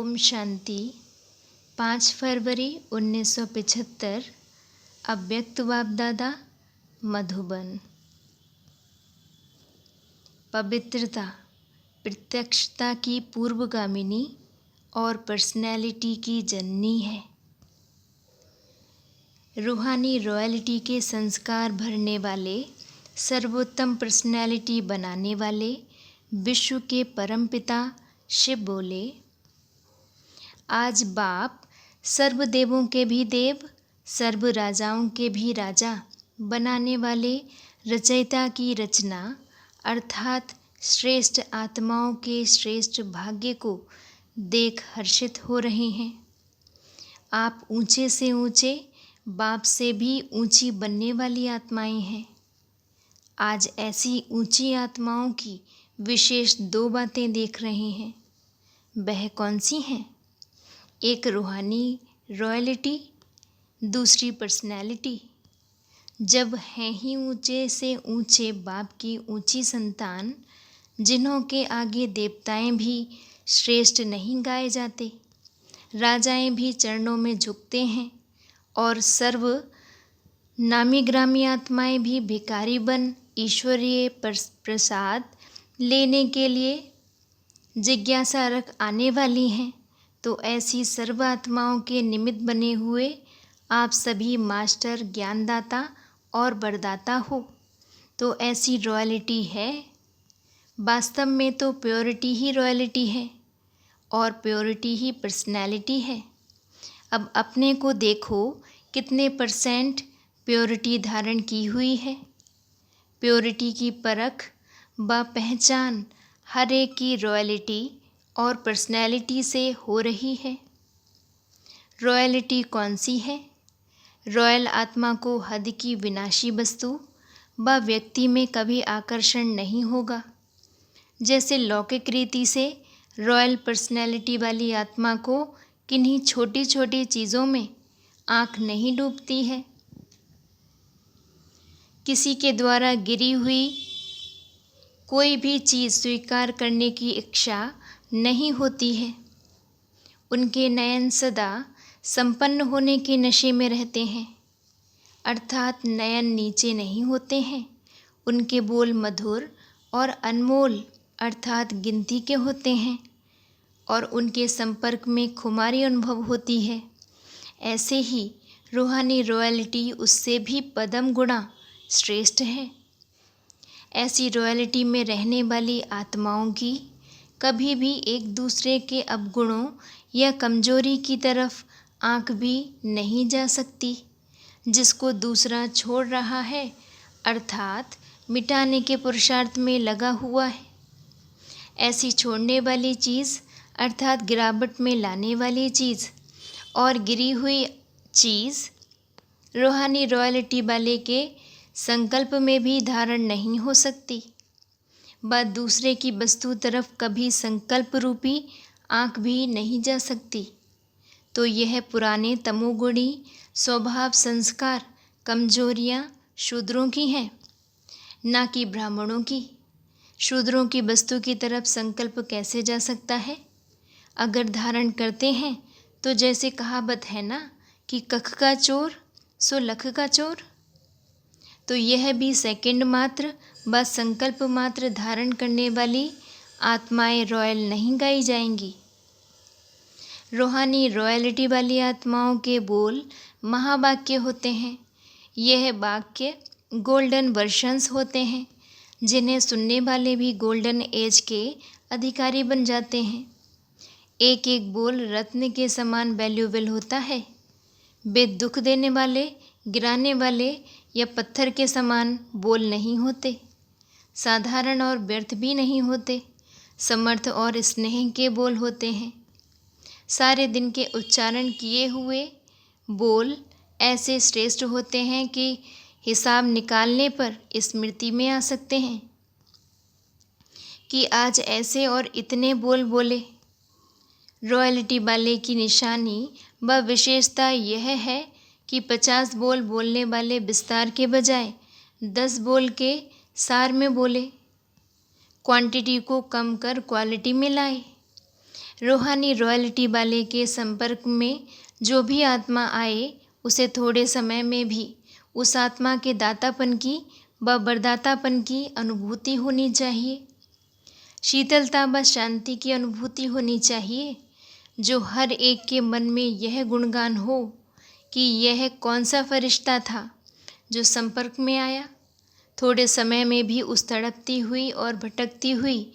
ओम शांति। 5 फरवरी 1975। अव्यक्त बाप दादा, मधुबन। पवित्रता प्रत्यक्षता की पूर्वगामिनी और पर्सनैलिटी की जननी है। रूहानी रॉयल्टी के संस्कार भरने वाले, सर्वोत्तम पर्सनैलिटी बनाने वाले विश्व के परमपिता शिव बोले, आज बाप सर्व देवों के भी देव, सर्व राजाओं के भी राजा बनाने वाले रचयिता की रचना अर्थात श्रेष्ठ आत्माओं के श्रेष्ठ भाग्य को देख हर्षित हो रहे हैं। आप ऊंचे से ऊंचे, बाप से भी ऊंची बनने वाली आत्माएं हैं। आज ऐसी ऊंची आत्माओं की विशेष 2 बातें देख रहे हैं। वह कौन सी हैं? एक रूहानी रॉयल्टी, दूसरी पर्सनैलिटी। जब हैं ही ऊंचे से ऊंचे बाप की ऊंची संतान, जिन्हों के आगे देवताएं भी श्रेष्ठ नहीं गाए जाते, राजाएं भी चरणों में झुकते हैं और सर्व नामी ग्रामी आत्माएं भी भिखारी बन ईश्वरीय प्रसाद लेने के लिए जिज्ञासा रख आने वाली हैं, तो ऐसी सर्व आत्माओं के निमित्त बने हुए आप सभी मास्टर, ज्ञानदाता और वरदाता हो। तो ऐसी रॉयल्टी है। वास्तव में तो प्योरिटी ही रॉयल्टी है और प्योरिटी ही पर्सनैलिटी है। अब अपने को देखो, कितने % प्योरिटी धारण की हुई है। प्योरिटी की परख व पहचान हर एक की रॉयल्टी और पर्सनैलिटी से हो रही है। रॉयल्टी कौन सी है? रॉयल आत्मा को हद की विनाशी वस्तु व व्यक्ति में कभी आकर्षण नहीं होगा। जैसे लौकिक रीति से रॉयल पर्सनैलिटी वाली आत्मा को किन्हीं छोटी छोटी चीज़ों में आँख नहीं डूबती है। किसी के द्वारा गिरी हुई कोई भी चीज़ स्वीकार करने की इच्छा नहीं होती है। उनके नयन सदा संपन्न होने के नशे में रहते हैं, अर्थात नयन नीचे नहीं होते हैं। उनके बोल मधुर और अनमोल अर्थात गिनती के होते हैं और उनके संपर्क में खुमारी अनुभव होती है। ऐसे ही रूहानी रॉयल्टी उससे भी पदम गुणा श्रेष्ठ है। ऐसी रॉयल्टी में रहने वाली आत्माओं की कभी भी एक दूसरे के अवगुणों या कमजोरी की तरफ आंख भी नहीं जा सकती। जिसको दूसरा छोड़ रहा है अर्थात मिटाने के पुरुषार्थ में लगा हुआ है, ऐसी छोड़ने वाली चीज़ अर्थात गिरावट में लाने वाली चीज़ और गिरी हुई चीज़ रूहानी रॉयल्टी वाले के संकल्प में भी धारण नहीं हो सकती। व दूसरे की वस्तु तरफ कभी संकल्प रूपी आँख भी नहीं जा सकती। तो यह पुराने तमोगुणी स्वभाव संस्कार कमजोरियाँ शूद्रों की हैं, ना कि ब्राह्मणों की। शूद्रों की वस्तु की तरफ संकल्प कैसे जा सकता है? अगर धारण करते हैं तो जैसे कहावत है ना कि कख का चोर सो लख का चोर। तो यह भी सेकंड मात्र व संकल्प मात्र धारण करने वाली आत्माएं रॉयल नहीं गाई जाएंगी। रूहानी रॉयल्टी वाली आत्माओं के बोल महावाक्य होते हैं। यह वाक्य गोल्डन वर्शंस होते हैं, जिन्हें सुनने वाले भी गोल्डन एज के अधिकारी बन जाते हैं। एक एक बोल रत्न के समान वैल्यूएबल होता है। वे दुख देने वाले, गिराने वाले या पत्थर के समान बोल नहीं होते। साधारण और व्यर्थ भी नहीं होते। समर्थ और स्नेह के बोल होते हैं। सारे दिन के उच्चारण किए हुए बोल ऐसे श्रेष्ठ होते हैं कि हिसाब निकालने पर स्मृति में आ सकते हैं कि आज ऐसे और इतने बोल बोले। रॉयल्टी वाले की निशानी व विशेषता यह है कि 50 बोल बोलने वाले विस्तार के बजाय 10 बोल के सार में बोले। क्वांटिटी को कम कर क्वालिटी में लाए। रूहानी रॉयल्टी वाले के संपर्क में जो भी आत्मा आए उसे थोड़े समय में भी उस आत्मा के दातापन की व वरदातापन की अनुभूति होनी चाहिए। शीतलता व शांति की अनुभूति होनी चाहिए। जो हर एक के मन में यह गुणगान हो कि यह कौन सा फरिश्ता था जो संपर्क में आया। थोड़े समय में भी उस तड़पती हुई और भटकती हुई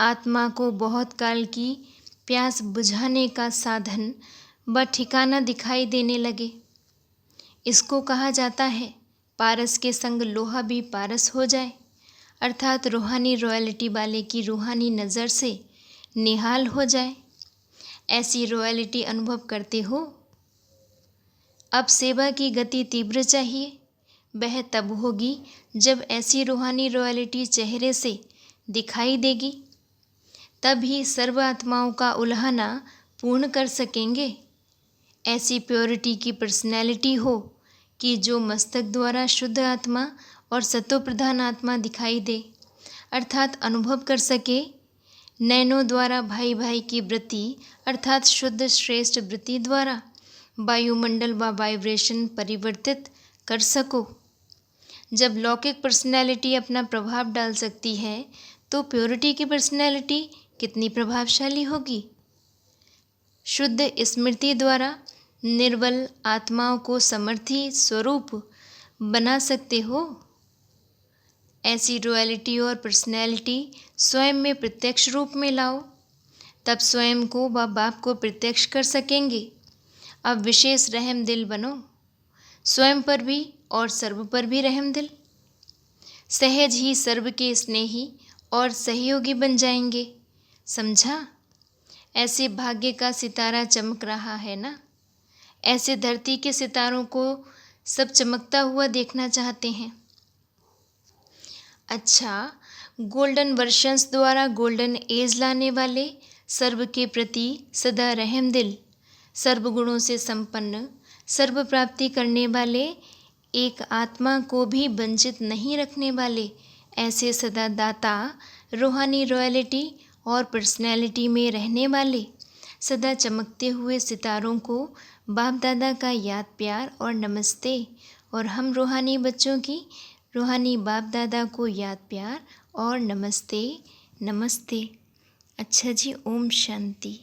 आत्मा को बहुत काल की प्यास बुझाने का साधन व ठिकाना दिखाई देने लगे। इसको कहा जाता है पारस के संग लोहा भी पारस हो जाए, अर्थात रूहानी रॉयल्टी वाले की रूहानी नज़र से निहाल हो जाए। ऐसी रॉयल्टी अनुभव करते हो। अब सेवा की गति तीव्र चाहिए। वह तब होगी जब ऐसी रूहानी रॉयल्टी चेहरे से दिखाई देगी, तब ही सर्व आत्माओं का उल्हाना पूर्ण कर सकेंगे। ऐसी प्योरिटी की पर्सनैलिटी हो कि जो मस्तक द्वारा शुद्ध आत्मा और सतो प्रधान आत्मा दिखाई दे, अर्थात अनुभव कर सके। नैनों द्वारा भाई भाई की वृत्ति अर्थात शुद्ध श्रेष्ठ वृत्ति द्वारा वायुमंडल व वाइब्रेशन परिवर्तित कर सको। जब लौकिक पर्सनैलिटी अपना प्रभाव डाल सकती है तो प्योरिटी की पर्सनैलिटी कितनी प्रभावशाली होगी। शुद्ध स्मृति द्वारा निर्बल आत्माओं को समर्थी स्वरूप बना सकते हो। ऐसी रॉयल्टी और पर्सनैलिटी स्वयं में प्रत्यक्ष रूप में लाओ, तब स्वयं को व बाप को प्रत्यक्ष कर सकेंगे। अब विशेष रहम दिल बनो, स्वयं पर भी और सर्व पर भी रहम दिल। सहज ही सर्व के स्नेही और सहयोगी बन जाएंगे। समझा? ऐसे भाग्य का सितारा चमक रहा है ना। ऐसे धरती के सितारों को सब चमकता हुआ देखना चाहते हैं। अच्छा, गोल्डन वर्शंस द्वारा गोल्डन एज लाने वाले, सर्व के प्रति सदा रहम दिल, सर्व गुणों से संपन्न, सर्व प्राप्ति करने वाले, एक आत्मा को भी वंचित नहीं रखने वाले, ऐसे सदा दाता रूहानी रॉयल्टी और पर्सनैलिटी में रहने वाले, सदा चमकते हुए सितारों को बाप दादा का याद प्यार और नमस्ते। और हम रूहानी बच्चों की रूहानी बाप दादा को याद प्यार और नमस्ते नमस्ते। अच्छा जी, ओम शांति।